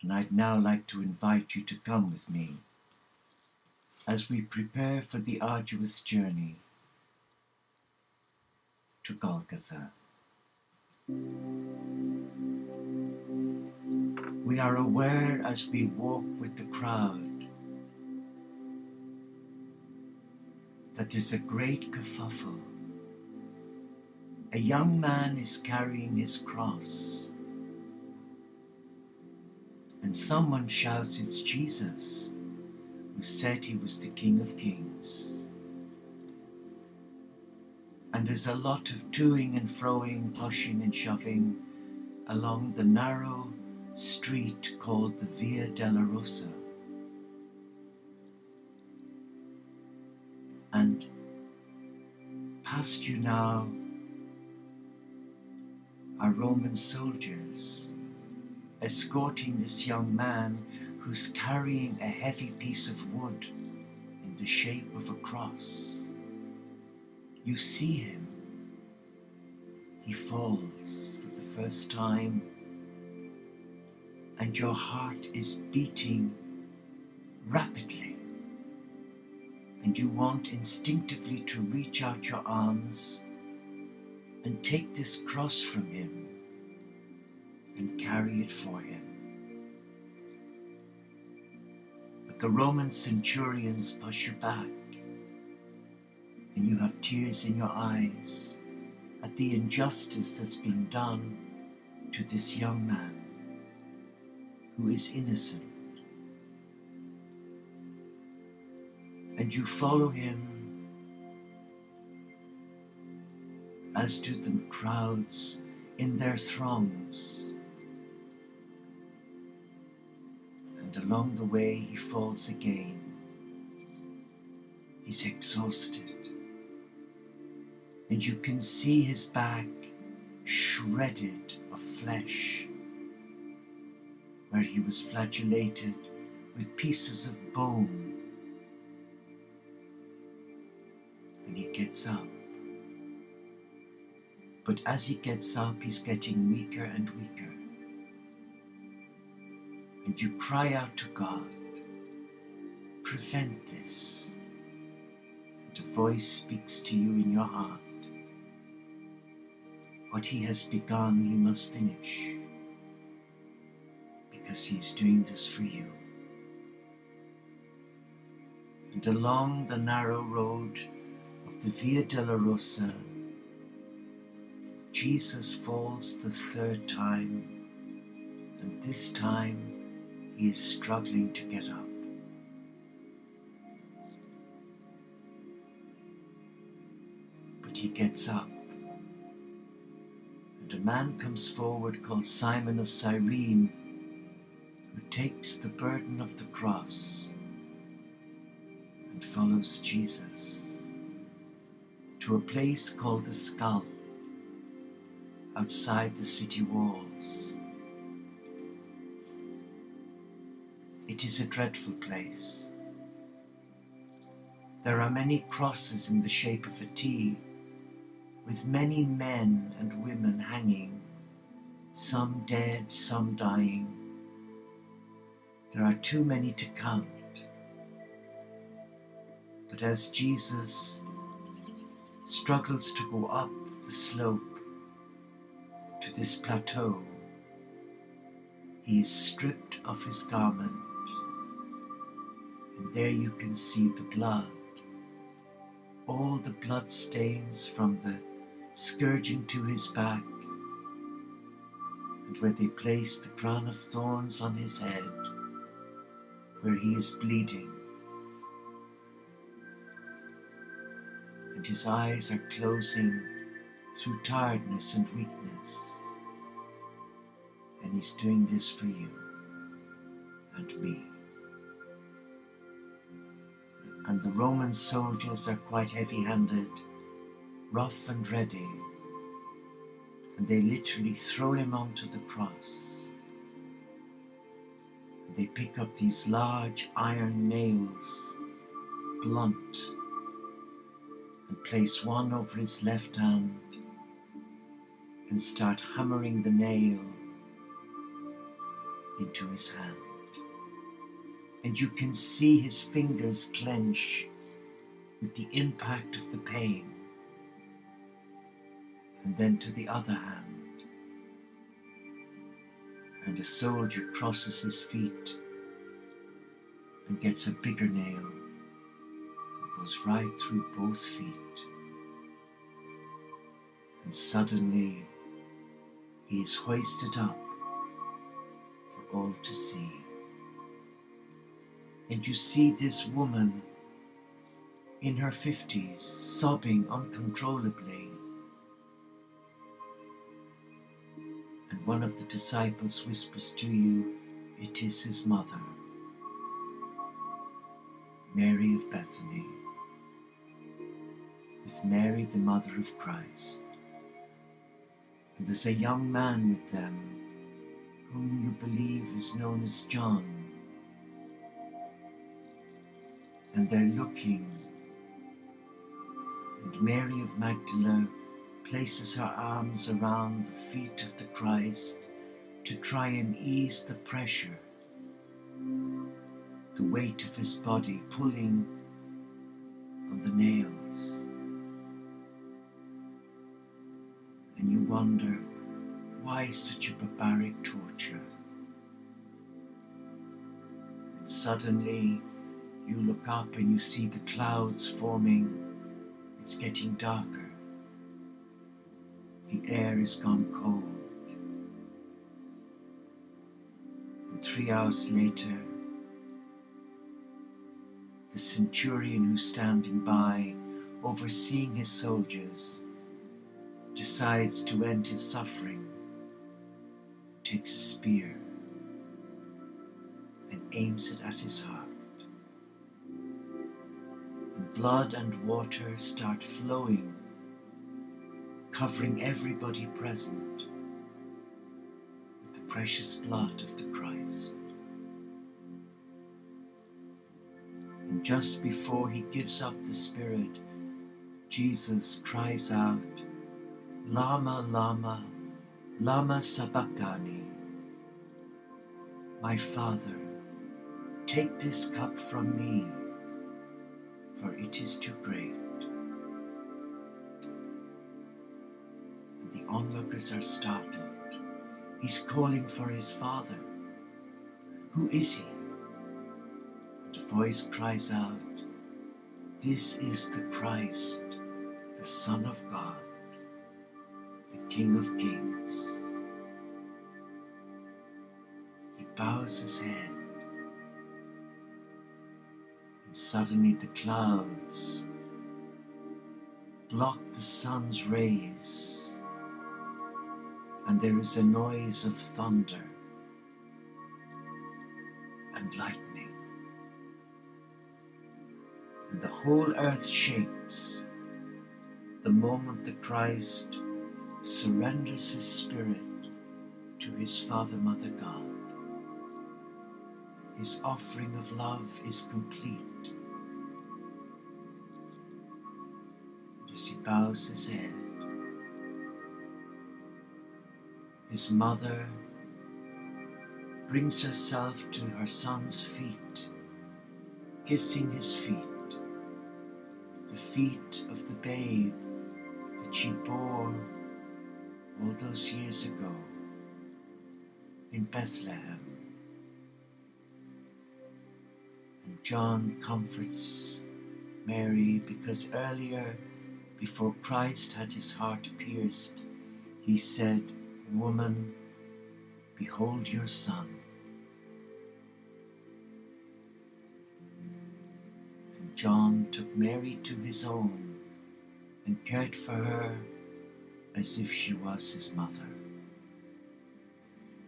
And I'd now like to invite you to come with me as we prepare for the arduous journey to Golgotha. We are aware as we walk with the crowd that there's a great kerfuffle. A young man is carrying his cross, and someone shouts it's Jesus, who said he was the King of Kings. And there's a lot of toing and froing, pushing and shoving along the narrow street called the Via della Rosa. And past you now are Roman soldiers escorting this young man who's carrying a heavy piece of wood in the shape of a cross. You see him. He falls for the first time, and your heart is beating rapidly, and you want instinctively to reach out your arms and take this cross from him and carry it for him. But the Roman centurions push you back, and you have tears in your eyes at the injustice that's been done to this young man who is innocent. And you follow him, as do the crowds in their throngs. And along the way he falls again. He's exhausted. And you can see his back shredded of flesh, where he was flagellated with pieces of bone. And he gets up. But as he gets up, he's getting weaker and weaker. And you cry out to God, prevent this. And a voice speaks to you in your heart. What he has begun, he must finish, because he's doing this for you. And along the narrow road of the Via della Rosa, Jesus falls the third time, and this time he is struggling to get up. But he gets up, and a man comes forward called Simon of Cyrene, who takes the burden of the cross and follows Jesus to a place called the Skull, outside the city walls. It is a dreadful place. There are many crosses in the shape of a T, with many men and women hanging, some dead, some dying. There are too many to count. But as Jesus struggles to go up the slope to this plateau, he is stripped of his garment, and there you can see the blood, all the blood stains from the scourging to his back, and where they place the crown of thorns on his head, where he is bleeding, and his eyes are closing through tiredness and weakness. And he's doing this for you and me. And the Roman soldiers are quite heavy-handed, rough and ready, and they literally throw him onto the cross. And they pick up these large iron nails, blunt, and place one over his left hand and start hammering the nail into his hand. And you can see his fingers clench with the impact of the pain. And then to the other hand, and a soldier crosses his feet and gets a bigger nail and goes right through both feet. And suddenly he is hoisted up for all to see. And you see this woman in her 50s sobbing uncontrollably. And one of the disciples whispers to you, it is his mother, Mary of Bethany. It's Mary, the mother of Christ. And there's a young man with them whom you believe is known as John. And they're looking, and Mary of Magdala places her arms around the feet of the Christ to try and ease the pressure, the weight of his body pulling on the nails. And you wonder, why such a barbaric torture? And suddenly you look up and you see the clouds forming. It's getting darker. The air is gone cold. And 3 hours later, the centurion who's standing by, overseeing his soldiers, decides to end his suffering, takes a spear and aims it at his heart. And blood and water start flowing, covering everybody present with the precious blood of the Christ. And just before he gives up the spirit, Jesus cries out, Lama, Lama, Lama Sabachthani. My Father, take this cup from me, for it is too great. And the onlookers are startled. He's calling for his Father. Who is he? And a voice cries out, this is the Christ, the Son of God, the King of Kings. He bows his head, and suddenly the clouds block the sun's rays, and there is a noise of thunder and lightning. And the whole earth shakes the moment the Christ surrenders his spirit to his Father, Mother, God. His offering of love is complete. And as he bows his head, his mother brings herself to her son's feet, kissing his feet, the feet of the babe that she bore all those years ago in Bethlehem. And John comforts Mary because earlier, before Christ had his heart pierced, he said, Woman, behold your son. And John took Mary to his own and cared for her as if she was his mother.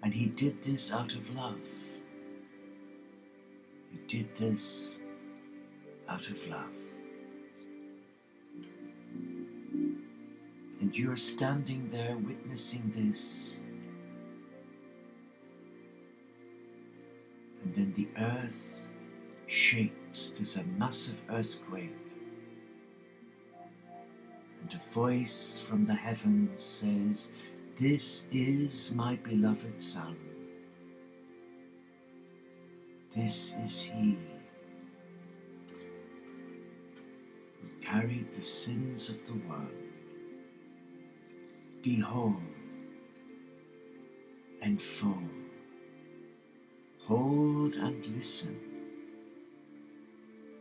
And he did this out of love. He did this out of love. And you're standing there witnessing this. And then the earth shakes. There's a massive earthquake. And a voice from the heavens says, This is my beloved Son, This is he who carried the sins of the world. Behold and fold, hold and listen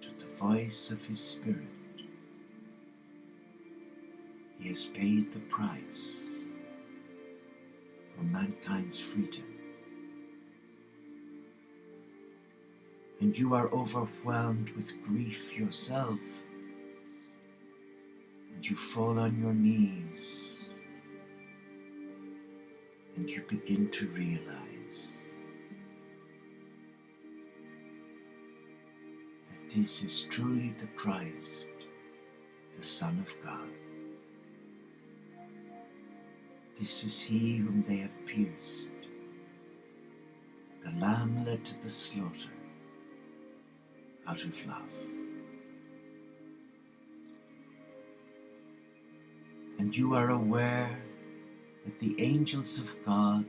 to the voice of his Spirit. He has paid the price for mankind's freedom. And you are overwhelmed with grief yourself, and you fall on your knees, and you begin to realize that this is truly the Christ, the Son of God. This is he whom they have pierced, the Lamb led to the slaughter out of love. And you are aware that the angels of God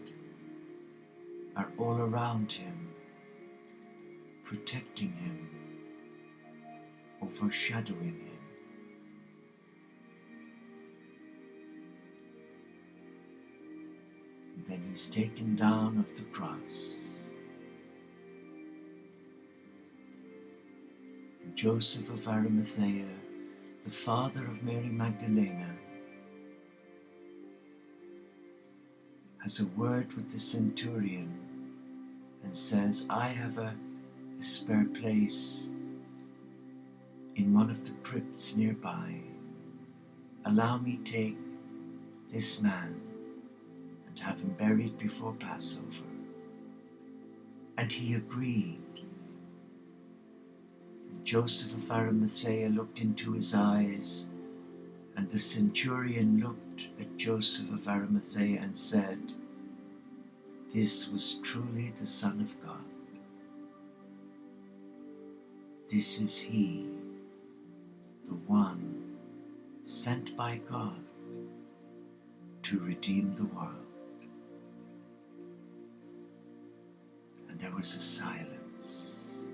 are all around him, protecting him, overshadowing him. And then he's taken down off the cross. And Joseph of Arimathea, the father of Mary Magdalene, has a word with the centurion and says, I have a spare place in one of the crypts nearby. Allow me take this man and have him buried before Passover. And he agreed. And Joseph of Arimathea looked into his eyes, and the centurion looked at Joseph of Arimathea and said, this was truly the Son of God. This is he, the one sent by God to redeem the world. And there was a silence.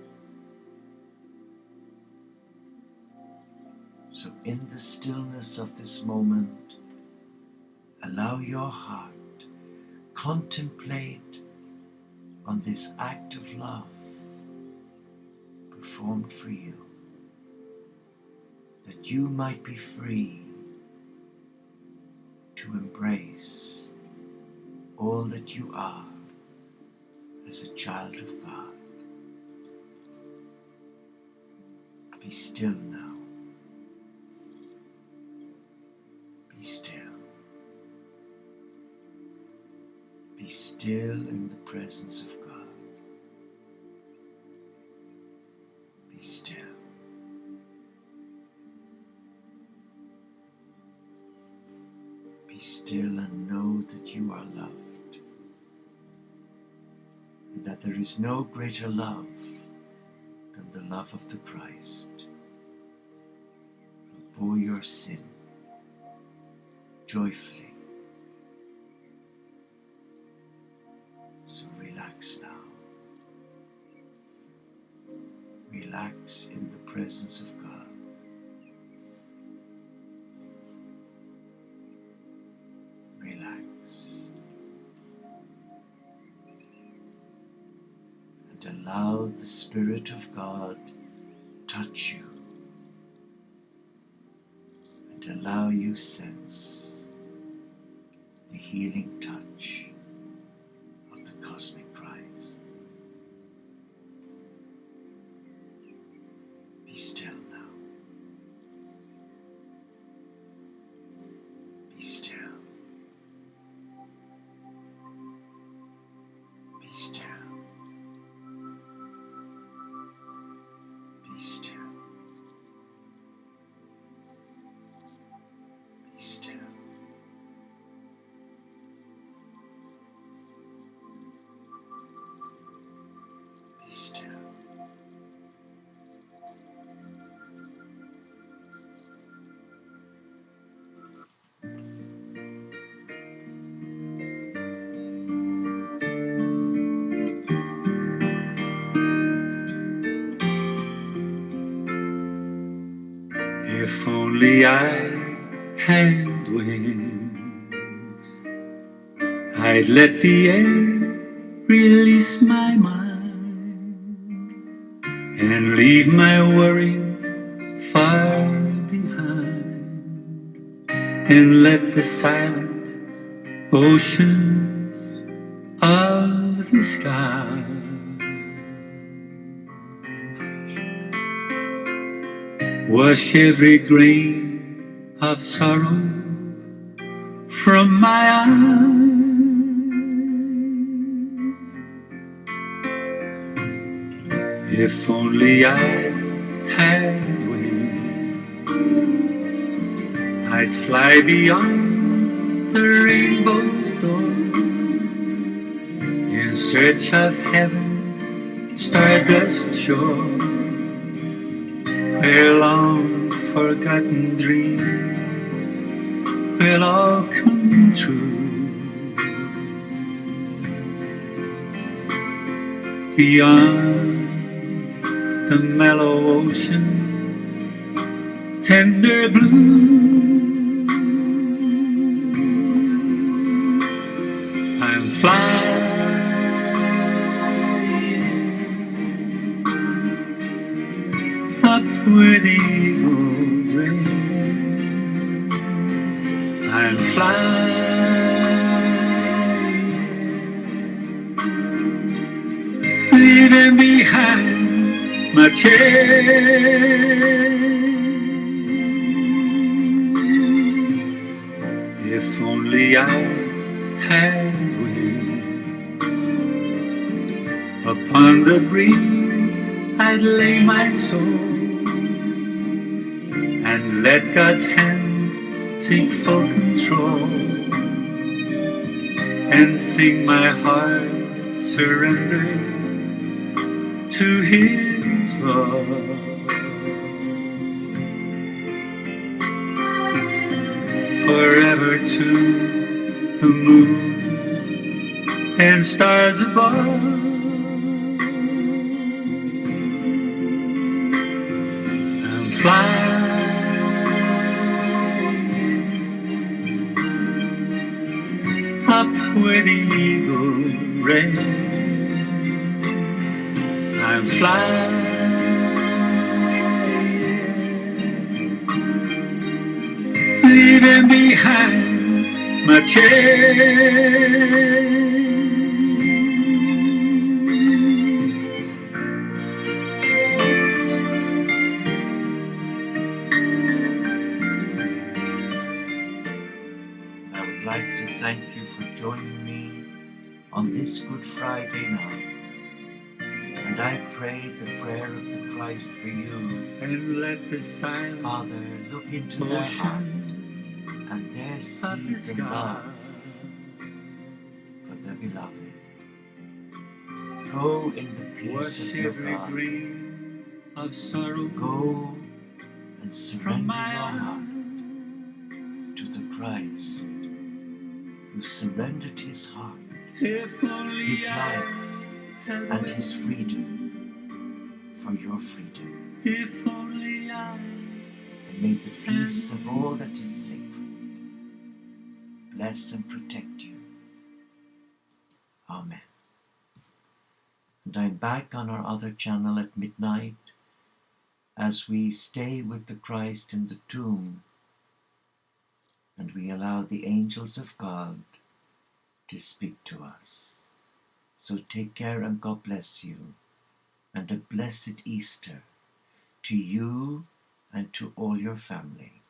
So in the stillness of this moment, allow your heart contemplate on this act of love performed for you, that you might be free to embrace all that you are as a child of God. Be still now. Be still. Be still in the presence of God. Be still. Be still and know that you are loved, and that there is no greater love than the love of the Christ, who bore your sin joyfully. So relax now. Relax in the presence of God. Relax. And allow the Spirit of God touch you. And allow you sense the healing touch of the cosmic Christ. Be still now. Be still. Be still. Be still. Be still. Be still. only I had wings, I'd let the air release my mind and leave my worries far behind, and let the silent oceans of the sky wash every grain of sorrow from my eyes. If only I had wings, I'd fly beyond the rainbow's door in search of heaven's stardust shore, where long forgotten dreams will all come true. Beyond the mellow ocean's tender blue, I'm flying up where the eagle reigns. I'm flying, leaving behind my chains. If only I had wings, upon the breeze I'd lay my soul and let God's hand take full control, and sing my heart surrender to His love. Forever to the moon and stars above, I'm flying up where the eagle reigns. I'm flying, leaving behind my chains. I would like to thank you for joining me on this Good Friday night. And I pray the prayer of the Christ for you. And let the silent Father, look into their heart and there see the love for the beloved. Go in the peace of your God. Of sorrow, go and surrender your heart to the Christ who surrendered his heart, his life, and his freedom for your freedom. And may the peace of all that is sacred bless and protect you. Amen. And I'm back on our other channel at midnight as we stay with the Christ in the tomb and we allow the angels of God to speak to us. So take care and God bless you, and a blessed Easter to you and to all your family.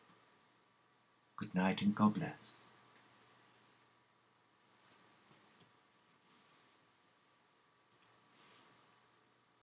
Good night and God bless.